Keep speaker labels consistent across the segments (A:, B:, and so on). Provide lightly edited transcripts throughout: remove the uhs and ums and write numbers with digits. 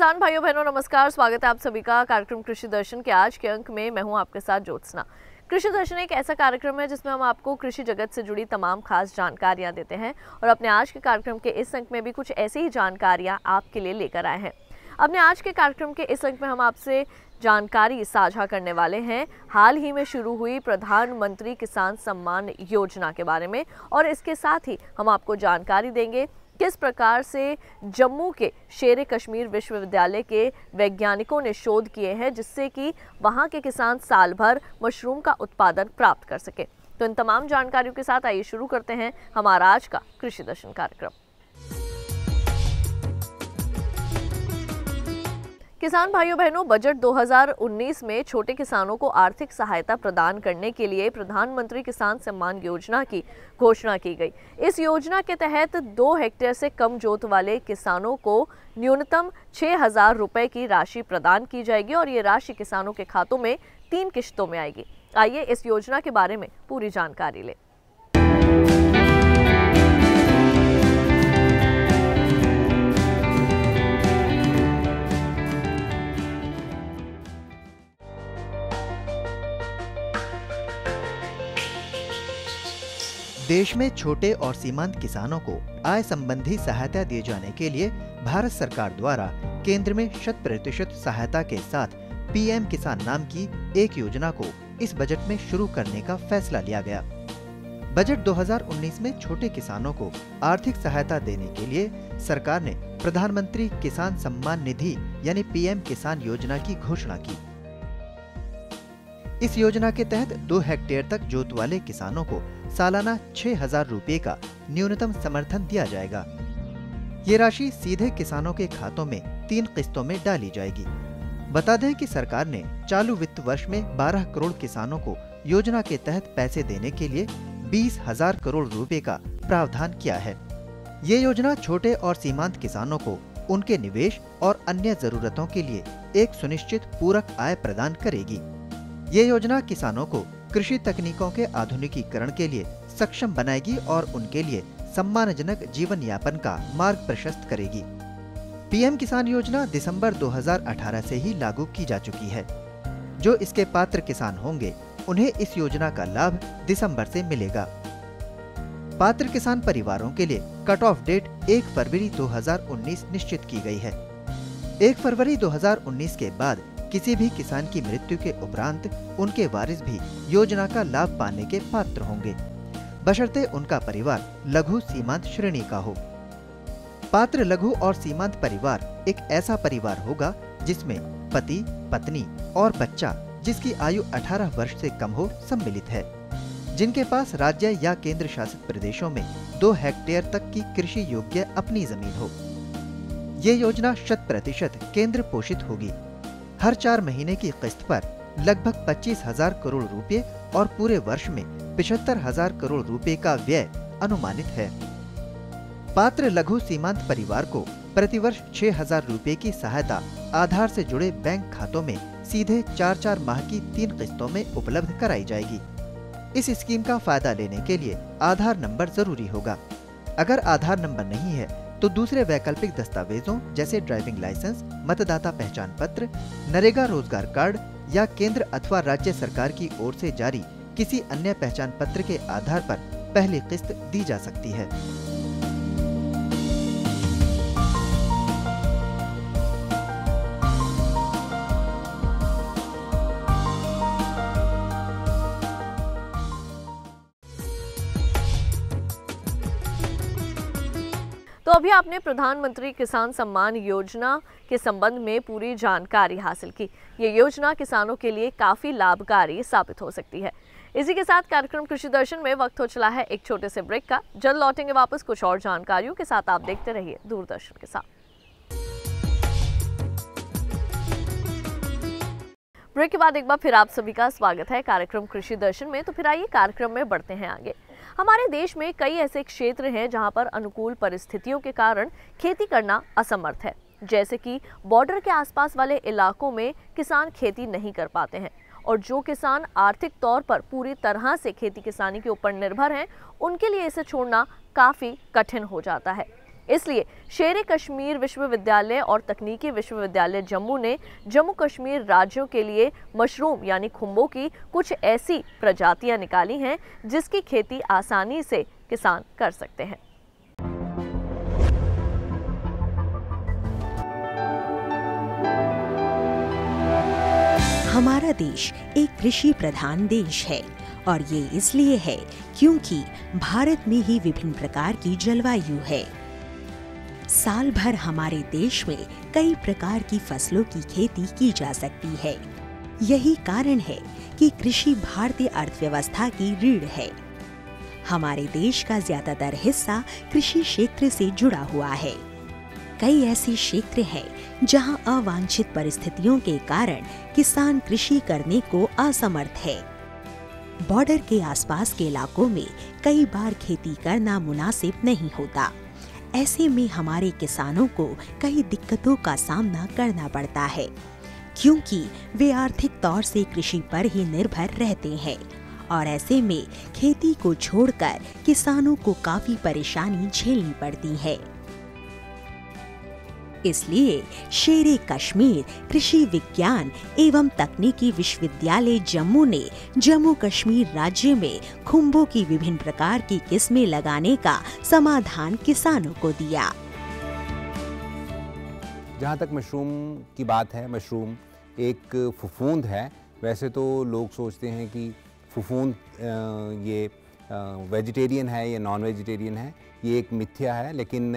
A: किसान भाइयों बहनों नमस्कार, स्वागत है आप सभी का कार्यक्रम कृषि दर्शन के आज के अंक में। मैं हूं आपके साथ ज्योत्सना। कृषि दर्शन एक ऐसा कार्यक्रम है जिसमें हम आपको कृषि जगत से जुड़ी तमाम खास जानकारियां देते हैं और अपने आज के कार्यक्रम के इस अंक में भी कुछ ऐसी ही जानकारियां आपके लिए लेकर आए हैं। अपने आज के कार्यक्रम के इस अंक में हम आपसे जानकारी साझा करने वाले हैं हाल ही में शुरू हुई प्रधानमंत्री किसान सम्मान योजना के बारे में, और इसके साथ ही हम आपको जानकारी देंगे किस प्रकार से जम्मू के शेर कश्मीर विश्वविद्यालय के वैज्ञानिकों ने शोध किए हैं जिससे कि वहां के किसान साल भर मशरूम का उत्पादन प्राप्त कर सके। तो इन तमाम जानकारियों के साथ आइए शुरू करते हैं हमारा आज का कृषि दर्शन कार्यक्रम। किसान भाइयों बहनों, बजट 2019 में छोटे किसानों को आर्थिक सहायता प्रदान करने के लिए प्रधानमंत्री किसान सम्मान योजना की घोषणा की गई। इस योजना के तहत 2 हेक्टेयर से कम जोत वाले किसानों को न्यूनतम 6,000 रुपए की राशि प्रदान की जाएगी और ये राशि किसानों के खातों में 3 किश्तों में आएगी। आइए इस योजना के बारे में पूरी जानकारी लें।
B: देश में छोटे और सीमांत किसानों को आय संबंधी सहायता दिए जाने के लिए भारत सरकार द्वारा केंद्र में 100% सहायता के साथ पीएम किसान नाम की एक योजना को इस बजट में शुरू करने का फैसला लिया गया। बजट 2019 में छोटे किसानों को आर्थिक सहायता देने के लिए सरकार ने प्रधानमंत्री किसान सम्मान निधि यानी पीएम किसान योजना की घोषणा की। इस योजना के तहत 2 हेक्टेयर तक जोत वाले किसानों को सालाना 6,000 रुपए का न्यूनतम समर्थन दिया जाएगा। ये राशि सीधे किसानों के खातों में 3 किस्तों में डाली जाएगी। बता दें कि सरकार ने चालू वित्त वर्ष में 12 करोड़ किसानों को योजना के तहत पैसे देने के लिए 20,000 करोड़ रुपए का प्रावधान किया है। ये योजना छोटे और सीमांत किसानों को उनके निवेश और अन्य जरूरतों के लिए एक सुनिश्चित पूरक आय प्रदान करेगी। ये योजना किसानों को कृषि तकनीकों के आधुनिकीकरण के लिए सक्षम बनाएगी और उनके लिए सम्मानजनक जीवन यापन का मार्ग प्रशस्त करेगी। पीएम किसान योजना दिसंबर 2018 से ही लागू की जा चुकी है। जो इसके पात्र किसान होंगे उन्हें इस योजना का लाभ दिसंबर से मिलेगा। पात्र किसान परिवारों के लिए कट ऑफ डेट 1 फरवरी 2019 निश्चित की गई है। 1 फरवरी 2019 के बाद किसी भी किसान की मृत्यु के उपरांत उनके वारिस भी योजना का लाभ पाने के पात्र होंगे, बशर्ते उनका परिवार लघु सीमांत श्रेणी का हो। पात्र लघु और सीमांत परिवार एक ऐसा परिवार होगा जिसमें पति, पत्नी और बच्चा जिसकी आयु 18 वर्ष से कम हो सम्मिलित है, जिनके पास राज्य या केंद्र शासित प्रदेशों में 2 हेक्टेयर तक की कृषि योग्य अपनी जमीन हो। ये योजना 100% केंद्र पोषित होगी। हर 4 महीने की किस्त पर लगभग 25,000 करोड़ रुपए और पूरे वर्ष में 75,000 करोड़ रुपए का व्यय अनुमानित है। पात्र लघु सीमांत परिवार को प्रतिवर्ष 6,000 रुपए की सहायता आधार से जुड़े बैंक खातों में सीधे 4-4 माह की 3 किस्तों में उपलब्ध कराई जाएगी। इस स्कीम का फायदा लेने के लिए आधार नंबर जरूरी होगा। अगर आधार नंबर नहीं है तो दूसरे वैकल्पिक दस्तावेजों जैसे ड्राइविंग लाइसेंस, मतदाता पहचान पत्र, नरेगा रोजगार कार्ड या केंद्र अथवा राज्य सरकार की ओर से जारी किसी अन्य पहचान पत्र के आधार पर पहली किस्त दी जा सकती है।
A: तो अभी आपने प्रधानमंत्री किसान सम्मान योजना के संबंध में पूरी जानकारी हासिल की। ये योजना किसानों के लिए काफ़ी लाभकारी साबित हो सकती है। इसी के साथ कार्यक्रम कृषि दर्शन में वक्त हो चला है एक छोटे से ब्रेक का। जल्द लौटेंगे वापस कुछ और जानकारियों के साथ। आप देखते रहिए दूरदर्शन के साथ। ब्रेक के बाद एक बार फिर आप सभी का स्वागत है कार्यक्रम कृषि दर्शन में। तो फिर आइए कार्यक्रम में बढ़ते हैं आगे। हमारे देश में कई ऐसे क्षेत्र हैं जहां पर अनुकूल परिस्थितियों के कारण खेती करना असमर्थ है, जैसे कि बॉर्डर के आसपास वाले इलाकों में किसान खेती नहीं कर पाते हैं और जो किसान आर्थिक तौर पर पूरी तरह से खेती किसानी के ऊपर निर्भर हैं, उनके लिए इसे छोड़ना काफ़ी कठिन हो जाता है। इसलिए शेर कश्मीर विश्वविद्यालय और तकनीकी विश्वविद्यालय जम्मू ने जम्मू कश्मीर राज्यों के लिए मशरूम यानी खुम्बों की कुछ ऐसी प्रजातियां निकाली हैं जिसकी खेती आसानी से किसान कर सकते हैं।
C: हमारा देश एक कृषि प्रधान देश है और ये इसलिए है क्योंकि भारत में ही विभिन्न प्रकार की जलवायु है। साल भर हमारे देश में कई प्रकार की फसलों की खेती की जा सकती है। यही कारण है कि कृषि भारतीय अर्थव्यवस्था की रीढ़ है। हमारे देश का ज्यादातर हिस्सा कृषि क्षेत्र से जुड़ा हुआ है। कई ऐसे क्षेत्र हैं जहां अवांछित परिस्थितियों के कारण किसान कृषि करने को असमर्थ है। बॉर्डर के आसपास के इलाकों में कई बार खेती करना मुनासिब नहीं होता। ऐसे में हमारे किसानों को कई दिक्कतों का सामना करना पड़ता है, क्योंकि वे आर्थिक तौर से कृषि पर ही निर्भर रहते हैं और ऐसे में खेती को छोड़कर किसानों को काफी परेशानी झेलनी पड़ती है। इसलिए शेर कश्मीर कृषि विज्ञान एवं तकनीकी विश्वविद्यालय जम्मू ने जम्मू कश्मीर राज्य में खुम्बों की विभिन्न प्रकार की किस्में लगाने का समाधान किसानों को दिया।
D: जहाँ तक मशरूम की बात है, मशरूम एक फफूंद है। वैसे तो लोग सोचते हैं कि फफूंद ये वेजिटेरियन है या नॉन वेजिटेरियन है, ये एक मिथ्या है। लेकिन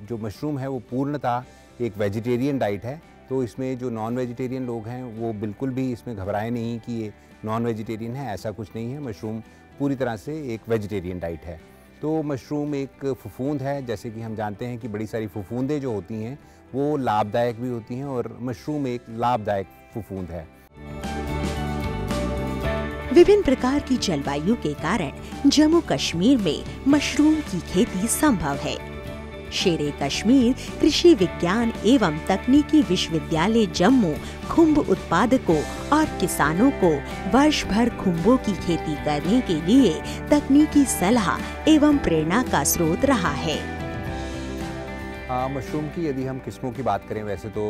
D: जो मशरूम है वो पूर्णतः एक वेजिटेरियन डाइट है। तो इसमें जो नॉन वेजिटेरियन लोग हैं वो बिल्कुल भी इसमें घबराए नहीं कि ये नॉन वेजिटेरियन है, ऐसा कुछ नहीं है। मशरूम पूरी तरह से एक वेजिटेरियन डाइट है। तो मशरूम एक फफूंद है। जैसे कि हम जानते हैं कि बड़ी सारी फफूंदें जो होती हैं वो लाभदायक भी होती हैं और मशरूम एक लाभदायक फफूंद है।
C: विभिन्न प्रकार की जलवायु के कारण जम्मू कश्मीर में मशरूम की खेती संभव है। शेर कश्मीर कृषि विज्ञान एवं तकनीकी विश्वविद्यालय जम्मू खुम्ब उत्पादकों और किसानों को वर्ष भर खुम्बों की खेती करने के लिए तकनीकी सलाह एवं प्रेरणा का स्रोत रहा है।
D: मशरूम की यदि हम किस्मों की बात करें, वैसे तो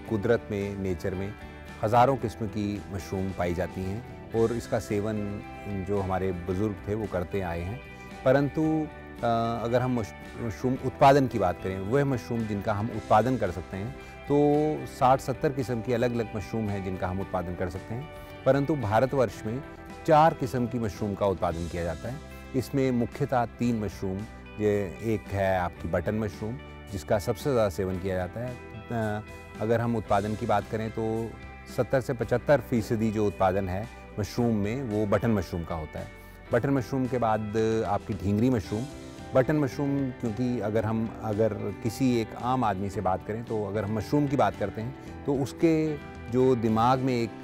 D: कुदरत में, नेचर में हज़ारों किस्म की मशरूम पाई जाती हैं और इसका सेवन जो हमारे बुज़ुर्ग थे वो करते आए हैं। परंतु अगर हम मशरूम उत्पादन की बात करें, वह मशरूम जिनका हम उत्पादन कर सकते हैं, तो 60-70 किस्म की अलग अलग मशरूम हैं जिनका हम उत्पादन कर सकते हैं। परंतु भारतवर्ष में 4 किस्म की मशरूम का उत्पादन किया जाता है। इसमें मुख्यतः 3 मशरूम, एक है आपकी बटन मशरूम जिसका सबसे ज़्यादा सेवन किया जाता है। अगर हम उत्पादन की बात करें तो 70 से 75% जो उत्पादन है मशरूम में वो बटन मशरूम का होता है। बटन मशरूम के बाद आपकी ढींगरी मशरूम। बटन मशरूम क्योंकि अगर किसी एक आम आदमी से बात करें तो अगर हम मशरूम की बात करते हैं तो उसके जो दिमाग में एक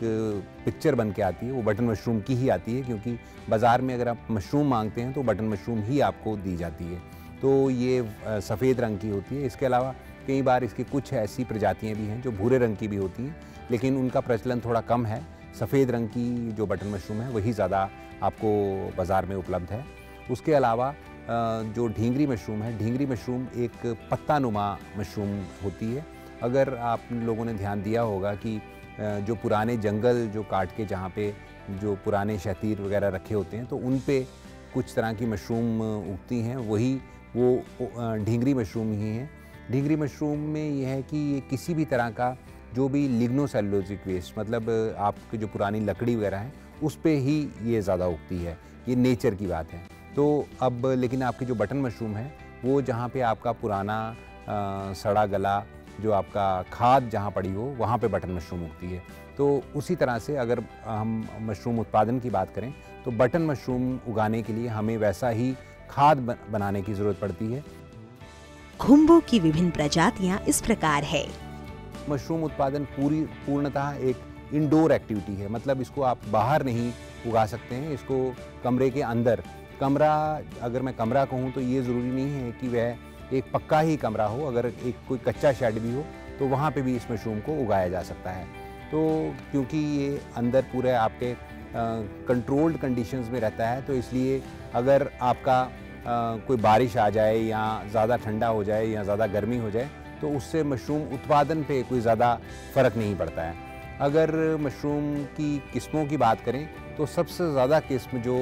D: पिक्चर बन के आती है वो बटन मशरूम की ही आती है, क्योंकि बाज़ार में अगर आप मशरूम मांगते हैं तो बटन मशरूम ही आपको दी जाती है। तो ये सफ़ेद रंग की होती है। इसके अलावा कई बार इसकी कुछ ऐसी प्रजातियाँ भी हैं जो भूरे रंग की भी होती हैं, लेकिन उनका प्रचलन थोड़ा कम है। सफ़ेद रंग की जो बटन मशरूम है वही ज़्यादा आपको बाज़ार में उपलब्ध है। उसके अलावा जो ढींगरी मशरूम है, ढींगरी मशरूम एक पत्तानुमा मशरूम होती है। अगर आप लोगों ने ध्यान दिया होगा कि जो पुराने जंगल जो काट के जहाँ पे जो पुराने शतीर वगैरह रखे होते हैं तो उन पे कुछ तरह की मशरूम उगती हैं, वही वो ढींगरी मशरूम ही हैं। ढींगरी मशरूम में यह है कि ये किसी भी तरह का जो भी लिग्नोसेलुलोजिक वेस्ट, मतलब आपकी जो पुरानी लकड़ी वगैरह है उस पे ही ये ज़्यादा उगती है। ये नेचर की बात है। तो अब लेकिन आपकी जो बटन मशरूम है वो जहाँ पे आपका पुराना सड़ा गला जो आपका खाद जहाँ पड़ी हो वहाँ पे बटन मशरूम उगती है। तो उसी तरह से अगर हम मशरूम उत्पादन की बात करें तो बटन मशरूम उगाने के लिए हमें वैसा ही खाद बनाने की ज़रूरत पड़ती है।
C: खुम्बों की विभिन्न प्रजातियाँ इस प्रकार है।
D: मशरूम उत्पादन पूर्णतः एक इंडोर एक्टिविटी है, मतलब इसको आप बाहर नहीं उगा सकते हैं, इसको कमरे के अंदर। कमरा, अगर मैं कमरा कहूँ तो ये ज़रूरी नहीं है कि वह एक पक्का ही कमरा हो, अगर एक कोई कच्चा शेड भी हो तो वहाँ पे भी इस मशरूम को उगाया जा सकता है। तो क्योंकि ये अंदर पूरे आपके कंट्रोल्ड कंडीशंस में रहता है, तो इसलिए अगर आपका कोई बारिश आ जाए या ज़्यादा ठंडा हो जाए या ज़्यादा गर्मी हो जाए तो उससे मशरूम उत्पादन पे कोई ज़्यादा फ़र्क नहीं पड़ता है। अगर मशरूम की किस्मों की बात करें तो सबसे ज़्यादा किस्म जो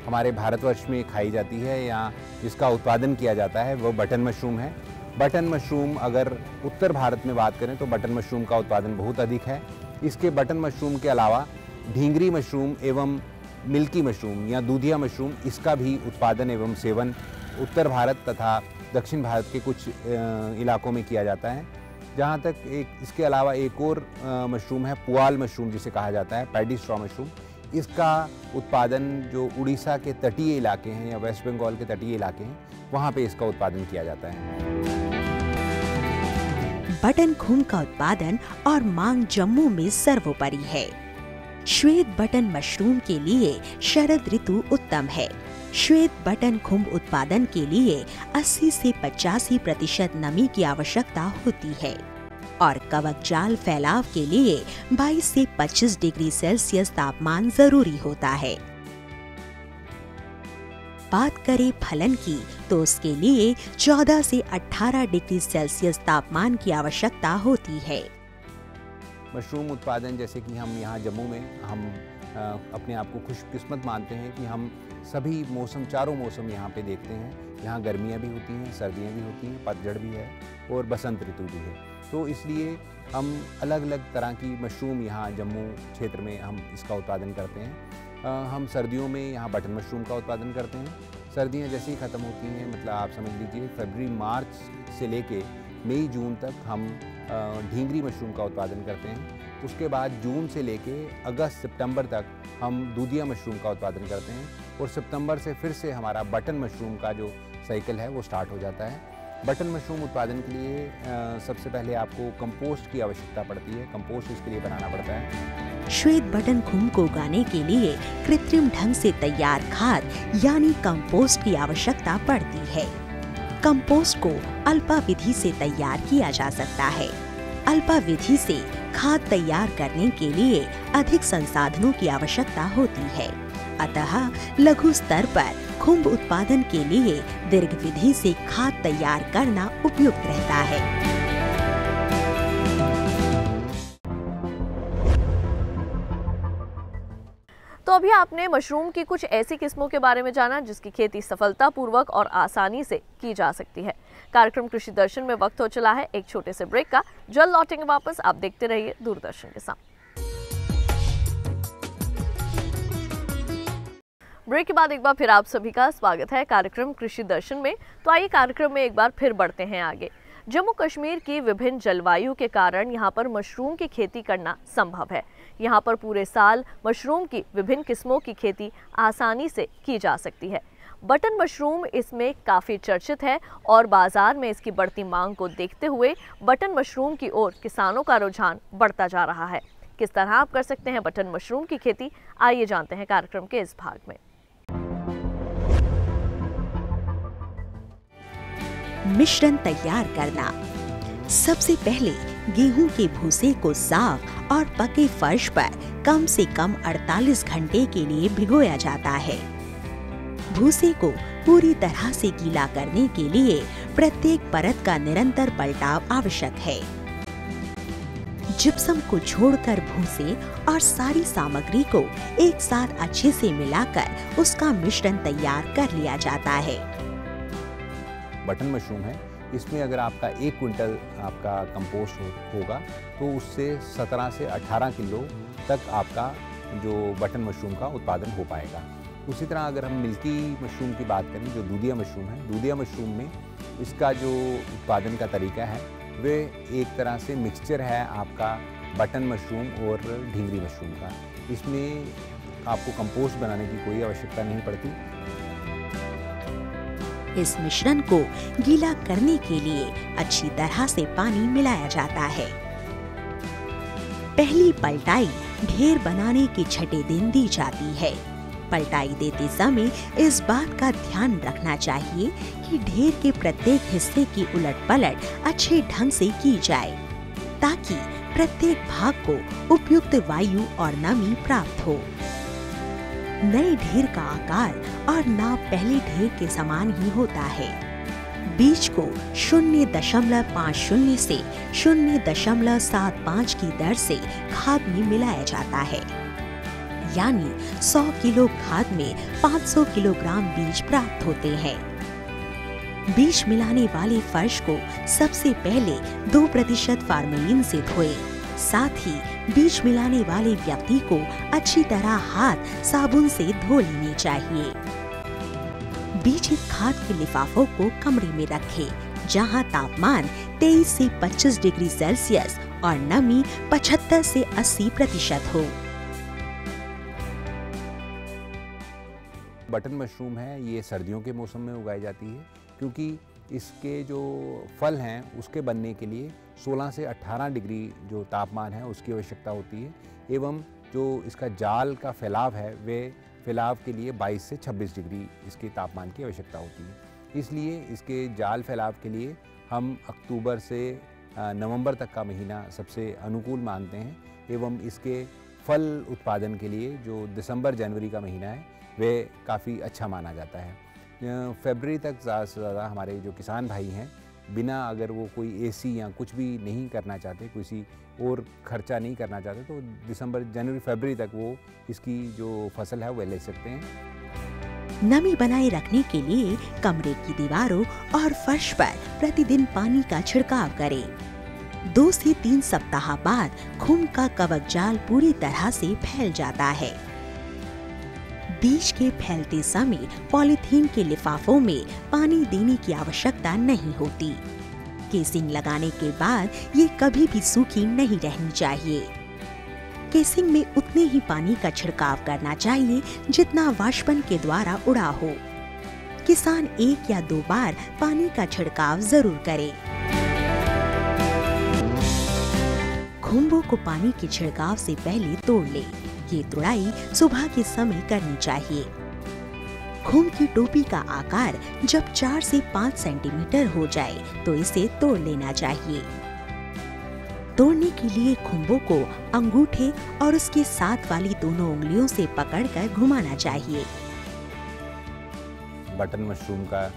D: हमारे भारतवर्ष में खाई जाती है या जिसका उत्पादन किया जाता है वो बटन मशरूम है। बटन मशरूम अगर उत्तर भारत में बात करें तो बटन मशरूम का उत्पादन बहुत अधिक है। इसके बटन मशरूम के अलावा ढींगरी मशरूम एवं मिल्की मशरूम या दूधिया मशरूम, इसका भी उत्पादन एवं सेवन उत्तर भारत तथा दक्षिण भारत के कुछ इलाकों में किया जाता है। जहाँ तक इसके अलावा एक और मशरूम है पुआल मशरूम जिसे कहा जाता है, पैडी स्ट्रॉ मशरूम। इसका उत्पादन जो उड़ीसा के तटीय इलाके हैं या वेस्ट बंगाल के तटीय इलाके हैं वहाँ पे इसका उत्पादन किया जाता है।
C: बटन खुम का उत्पादन और मांग जम्मू में सर्वोपरि है। श्वेत बटन मशरूम के लिए शरद ऋतु उत्तम है। श्वेत बटन खुम उत्पादन के लिए 80 से 85% नमी की आवश्यकता होती है और कवक जाल फैलाव के लिए 22 से 25 डिग्री सेल्सियस तापमान जरूरी होता है। बात करें फलन की तो उसके लिए 14 से 18 डिग्री सेल्सियस तापमान की आवश्यकता होती है।
D: मशरूम उत्पादन जैसे कि हम यहाँ जम्मू में हम अपने आप को खुशकिस्मत मानते हैं कि हम सभी मौसम, चारों मौसम यहाँ पे देखते हैं। यहाँ गर्मियाँ भी होती हैं, सर्दियाँ भी होती हैं, पतझड़ भी है और बसंत ऋतु भी है। तो इसलिए हम अलग अलग तरह की मशरूम यहाँ जम्मू क्षेत्र में हम इसका उत्पादन करते हैं। हम सर्दियों में यहाँ बटन मशरूम का उत्पादन करते हैं। सर्दियाँ जैसे ही ख़त्म होती हैं, मतलब आप समझ लीजिए फरवरी मार्च से लेके मई जून तक हम ढींगरी मशरूम का उत्पादन करते हैं। उसके बाद जून से लेके अगस्त सितंबर तक हम दूधिया मशरूम का उत्पादन करते हैं और सितंबर से फिर से हमारा बटन मशरूम का जो साइकिल है वो स्टार्ट हो जाता है। बटन मशरूम उत्पादन के लिए सबसे पहले आपको कंपोस्ट की आवश्यकता पड़ती है। कंपोस्ट इसके लिए बनाना पड़ता है।
C: श्वेत बटन खुम को उगाने के लिए कृत्रिम ढंग से तैयार खाद यानी कंपोस्ट की आवश्यकता पड़ती है। कंपोस्ट को अल्पा विधि से तैयार किया जा सकता है। अल्पा विधि से खाद तैयार करने के लिए अधिक संसाधनों की आवश्यकता होती है। अतः लघु स्तर पर खुम्ब उत्पादन के लिए दीर्घ विधि से खाद तैयार करना उपयुक्त रहता है।
A: तो अभी आपने मशरूम की कुछ ऐसी किस्मों के बारे में जाना जिसकी खेती सफलतापूर्वक और आसानी से की जा सकती है। कार्यक्रम कृषि दर्शन में वक्त हो चला है एक छोटे से ब्रेक का। जल्द लौटेंगे वापस, आप देखते रहिए दूरदर्शन के साथ। ब्रेक के बाद एक बार फिर आप सभी का स्वागत है कार्यक्रम कृषि दर्शन में। तो आइए कार्यक्रम में एक बार फिर बढ़ते हैं आगे। जम्मू कश्मीर की विभिन्न जलवायु के कारण यहाँ पर मशरूम की खेती करना संभव है। यहाँ पर पूरे साल मशरूम की विभिन्न किस्मों की खेती आसानी से की जा सकती है। बटन मशरूम इसमें काफ़ी चर्चित है और बाजार में इसकी बढ़ती मांग को देखते हुए बटन मशरूम की ओर किसानों का रुझान बढ़ता जा रहा है। किस तरह आप कर सकते हैं बटन मशरूम की खेती, आइए जानते हैं कार्यक्रम के इस भाग में।
C: मिश्रण तैयार करना। सबसे पहले गेहूं के भूसे को साफ और पके फर्श पर कम से कम 48 घंटे के लिए भिगोया जाता है। भूसे को पूरी तरह से गीला करने के लिए प्रत्येक परत का निरंतर पलटाव आवश्यक है। जिप्सम को छोड़कर भूसे और सारी सामग्री को एक साथ अच्छे से मिलाकर उसका मिश्रण तैयार कर लिया जाता है।
D: बटन मशरूम है, इसमें अगर आपका 1 क्विंटल आपका कंपोस्ट होगा तो उससे 17 से 18 किलो तक आपका जो बटन मशरूम का उत्पादन हो पाएगा। उसी तरह अगर हम मिल्की मशरूम की बात करें, जो दूधिया मशरूम है, दूधिया मशरूम में इसका जो उत्पादन का तरीका है वे एक तरह से मिक्सचर है आपका बटन मशरूम और ढींगरी मशरूम का। इसमें आपको कंपोस्ट बनाने की कोई आवश्यकता नहीं पड़ती।
C: इस मिश्रण को गीला करने के लिए अच्छी तरह से पानी मिलाया जाता है। पहली पलटाई ढेर बनाने के छठे दिन दी जाती है। पलटाई देते समय इस बात का ध्यान रखना चाहिए कि ढेर के प्रत्येक हिस्से की उलट-पलट अच्छे ढंग से की जाए ताकि प्रत्येक भाग को उपयुक्त वायु और नमी प्राप्त हो। नए ढेर का आकार और नाप पहले ढेर के समान ही होता है। बीज को 0.50 से 0.75 की दर से खाद में मिलाया जाता है, यानी 100 किलो खाद में 500 किलोग्राम बीज प्राप्त होते हैं। बीज मिलाने वाले फर्श को सबसे पहले 2% फार्मेलिन से धोएं। साथ ही बीज मिलाने वाले व्यक्ति को अच्छी तरह हाथ साबुन से धो लेने चाहिए। बीजित खाद के लिफाफों को कमरे में रखें, जहां तापमान 23 से 25 डिग्री सेल्सियस और नमी 75 से 80% हो।
D: बटन मशरूम है, ये सर्दियों के मौसम में उगाई जाती है, क्योंकि इसके जो फल हैं उसके बनने के लिए 16 से 18 डिग्री जो तापमान है उसकी आवश्यकता होती है, एवं जो इसका जाल का फैलाव है वे फैलाव के लिए 22 से 26 डिग्री इसके तापमान की आवश्यकता होती है। इसलिए इसके जाल फैलाव के लिए हम अक्टूबर से नवंबर तक का महीना सबसे अनुकूल मानते हैं, एवं इसके फल उत्पादन के लिए जो दिसंबर जनवरी का महीना है वे काफ़ी अच्छा माना जाता है। फरवरी तक ज़्यादा से ज़्यादा हमारे जो किसान भाई हैं, बिना अगर वो कोई एसी या कुछ भी नहीं करना चाहते, किसी और खर्चा नहीं करना चाहते, तो दिसंबर जनवरी फरवरी तक वो इसकी जो फसल है वो ले सकते हैं।
C: नमी बनाए रखने के लिए कमरे की दीवारों और फर्श पर प्रतिदिन पानी का छिड़काव करें। 2 से 3 सप्ताह बाद खुम्ब का कवक जाल पूरी तरह से फैल जाता है। बीज के फैलते समय पॉलीथीन के लिफाफों में पानी देने की आवश्यकता नहीं होती। केसिंग लगाने के बाद ये कभी भी सूखी नहीं रहनी चाहिए। केसिंग में उतने ही पानी का छिड़काव करना चाहिए जितना वाष्पन के द्वारा उड़ा हो। किसान 1 या 2 बार पानी का छिड़काव जरूर करे। खुम्बों को पानी के छिड़काव से पहले तोड़ ले। ये तुड़ाई सुबह के समय करनी चाहिए। खुम्ब की टोपी का आकार जब 4 से 5 सेंटीमीटर हो जाए तो इसे तोड़ लेना चाहिए। तोड़ने के लिए खुम्बों को अंगूठे और उसके साथ वाली दोनों उंगलियों से पकड़कर घुमाना चाहिए।
D: बटन मशरूम का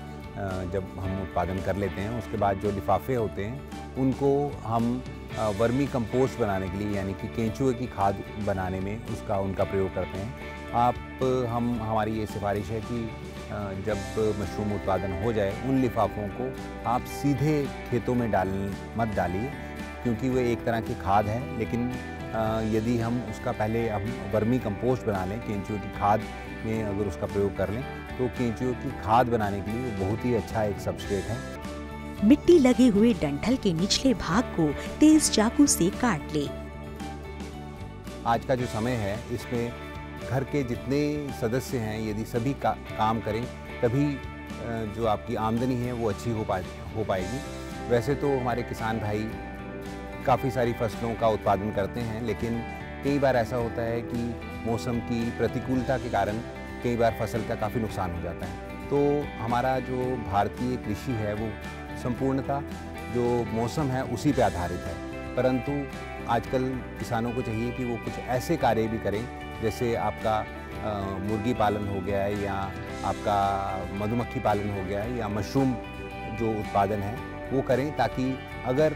D: जब हम उत्पादन कर लेते हैं, उसके बाद जो लिफाफे होते हैं उनको हम वर्मी कंपोस्ट बनाने के लिए, यानी कि केंचुए की खाद बनाने में उनका प्रयोग करते हैं। हमारी ये सिफारिश है कि जब मशरूम उत्पादन हो जाए उन लिफाफों को आप सीधे खेतों में मत डालिए, क्योंकि वो एक तरह की खाद है। लेकिन यदि हम उसका पहले वर्मी कंपोस्ट बना लें, केंचुए की खाद में अगर उसका प्रयोग कर लें, तो केंचुए की खाद बनाने के लिए बहुत ही अच्छा एक सबस्ट्रेट है।
C: मिट्टी लगे हुए डंठल के निचले भाग को तेज चाकू से काट ले।
D: आज का जो समय है, इसमें घर के जितने सदस्य हैं, यदि सभी काम करें, तभी जो आपकी आमदनी है वो अच्छी हो पाएगी। वैसे तो हमारे किसान भाई काफ़ी सारी फसलों का उत्पादन करते हैं, लेकिन कई बार ऐसा होता है कि मौसम की प्रतिकूलता के कारण कई बार फसल का काफ़ी नुकसान हो जाता है। तो हमारा जो भारतीय कृषि है वो संपूर्णतः जो मौसम है उसी पे आधारित है, परंतु आजकल किसानों को चाहिए कि वो कुछ ऐसे कार्य भी करें, जैसे आपका मुर्गी पालन हो गया है, या आपका मधुमक्खी पालन हो गया है, या मशरूम जो उत्पादन है वो करें, ताकि अगर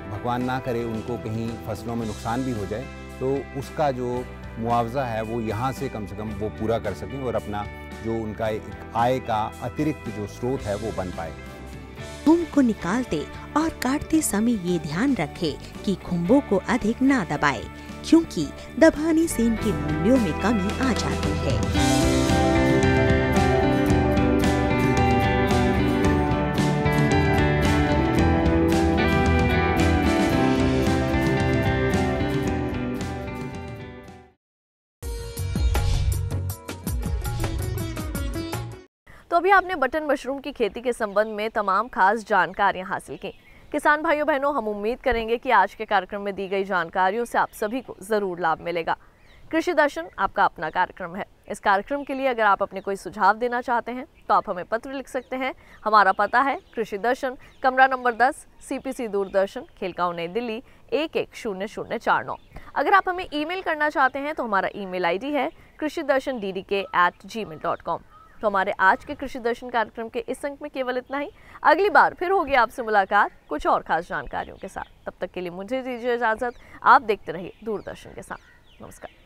D: भगवान ना करे उनको कहीं फसलों में नुकसान भी हो जाए तो उसका जो मुआवजा है वो यहाँ से कम वो पूरा कर सकें और अपना जो उनका एक आय का अतिरिक्त जो स्रोत है वो बन पाए।
C: खुम्ब को निकालते और काटते समय ये ध्यान रखें कि खुम्बों को अधिक ना दबाए, क्योंकि दबाने से इनके मूल्यों में कमी आ जाती है।
A: तो अभी आपने बटन मशरूम की खेती के संबंध में तमाम खास जानकारियां हासिल की। किसान भाइयों बहनों, हम उम्मीद करेंगे कि आज के कार्यक्रम में दी गई जानकारियों से आप सभी को ज़रूर लाभ मिलेगा। कृषि दर्शन आपका अपना कार्यक्रम है। इस कार्यक्रम के लिए अगर आप अपने कोई सुझाव देना चाहते हैं तो आप हमें पत्र लिख सकते हैं। हमारा पता है कृषि दर्शन, कमरा नंबर 10, CPC दूरदर्शन, खेलगांव, नई दिल्ली 110049। अगर आप हमें ईमेल करना चाहते हैं तो हमारा ईमेल ID है krishidarshan@gmail.com। तो हमारे आज के कृषि दर्शन कार्यक्रम के इस अंक में केवल इतना ही। अगली बार फिर होगी आपसे मुलाकात कुछ और खास जानकारियों के साथ। तब तक के लिए मुझे दीजिए इजाजत। आप देखते रहिए दूरदर्शन के साथ। नमस्कार।